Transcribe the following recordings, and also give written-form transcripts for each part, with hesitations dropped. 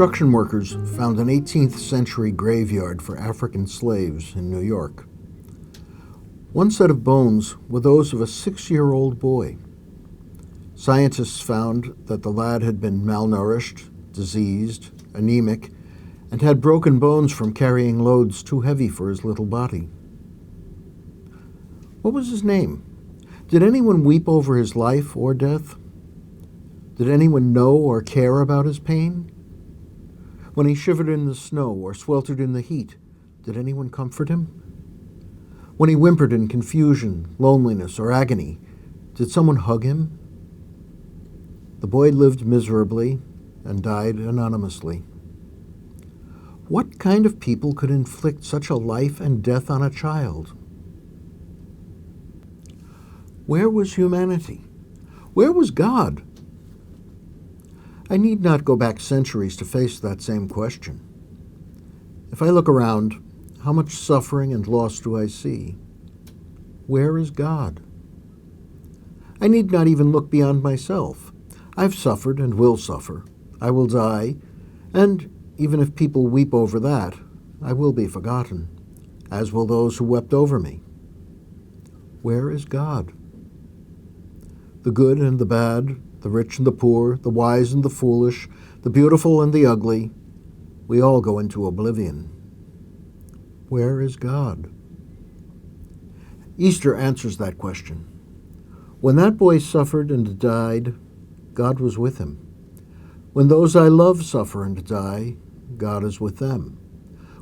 Construction workers found an 18th century graveyard for African slaves in New York. One set of bones were those of a 6-year-old boy. Scientists found that the lad had been malnourished, diseased, anemic, and had broken bones from carrying loads too heavy for his little body. What was his name? Did anyone weep over his life or death? Did anyone know or care about his pain? When he shivered in the snow or sweltered in the heat, did anyone comfort him? When he whimpered in confusion, loneliness, or agony, did someone hug him? The boy lived miserably and died anonymously. What kind of people could inflict such a life and death on a child? Where was humanity? Where was God? I need not go back centuries to face that same question. If I look around, how much suffering and loss do I see? Where is God? I need not even look beyond myself. I've suffered and will suffer. I will die, and even if people weep over that, I will be forgotten, as will those who wept over me. Where is God? The good and the bad, the rich and the poor, the wise and the foolish, the beautiful and the ugly, we all go into oblivion. Where is God? Easter answers that question. When that boy suffered and died, God was with him. When those I love suffer and die, God is with them.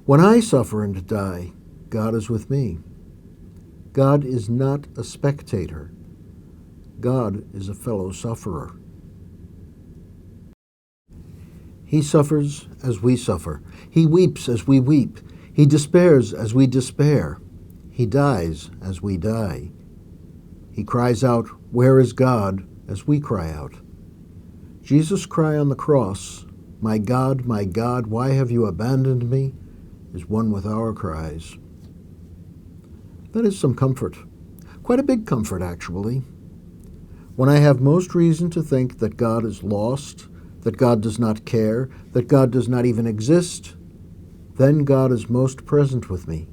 When I suffer and die, God is with me. God is not a spectator. God is a fellow sufferer. He suffers as we suffer. He weeps as we weep. He despairs as we despair. He dies as we die. He cries out, "Where is God?" as we cry out. Jesus' cry on the cross, my God, why have you abandoned me?" is one with our cries. That is some comfort. Quite a big comfort, actually. When I have most reason to think that God is lost, that God does not care, that God does not even exist, then God is most present with me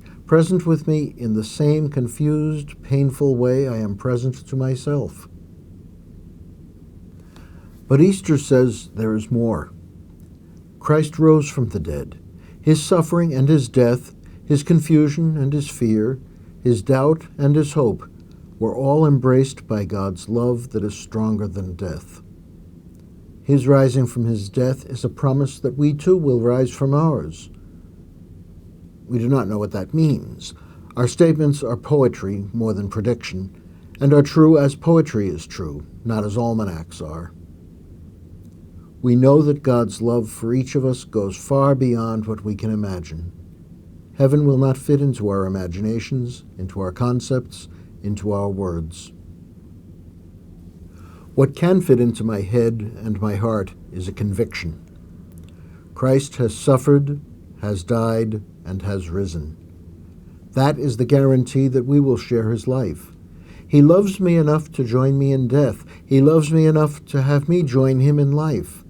in the same confused, painful way I am present to myself. But Easter says there is more. Christ rose from the dead. His suffering and his death, his confusion and his fear, his doubt and his hope were all embraced by God's love that is stronger than death. His rising from his death is a promise that we too will rise from ours. We do not know what that means. Our statements are poetry more than prediction, and are true as poetry is true, not as almanacs are. We know that God's love for each of us goes far beyond what we can imagine. Heaven will not fit into our imaginations, into our concepts, into our words. What can fit into my head and my heart is a conviction. Christ has suffered, has died, and has risen. That is the guarantee that we will share his life. He loves me enough to join me in death. He loves me enough to have me join him in life.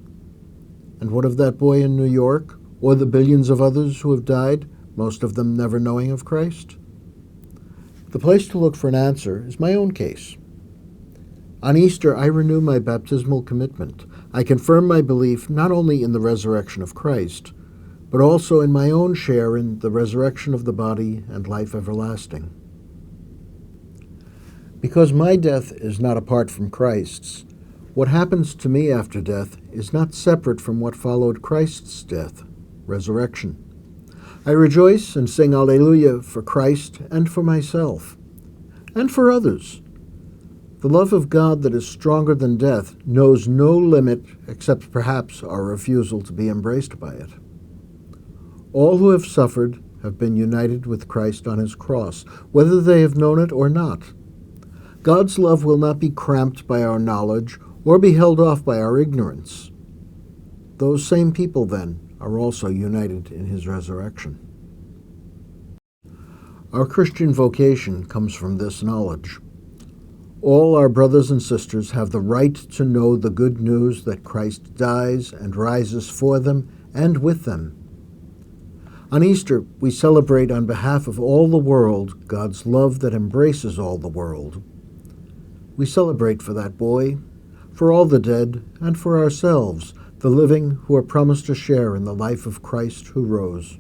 And what of that boy in New York, or the billions of others who have died, most of them never knowing of Christ? The place to look for an answer is my own case. On Easter, I renew my baptismal commitment. I confirm my belief not only in the resurrection of Christ, but also in my own share in the resurrection of the body and life everlasting. Because my death is not apart from Christ's, what happens to me after death is not separate from what followed Christ's death, resurrection. I rejoice and sing Alleluia for Christ and for myself, and for others. The love of God that is stronger than death knows no limit except perhaps our refusal to be embraced by it. All who have suffered have been united with Christ on his cross, whether they have known it or not. God's love will not be cramped by our knowledge or be held off by our ignorance. Those same people, then, are also united in his resurrection. Our Christian vocation comes from this knowledge. All our brothers and sisters have the right to know the good news that Christ dies and rises for them and with them. On Easter, we celebrate on behalf of all the world God's love that embraces all the world. We celebrate for that boy, for all the dead, and for ourselves, the living who are promised to share in the life of Christ who rose.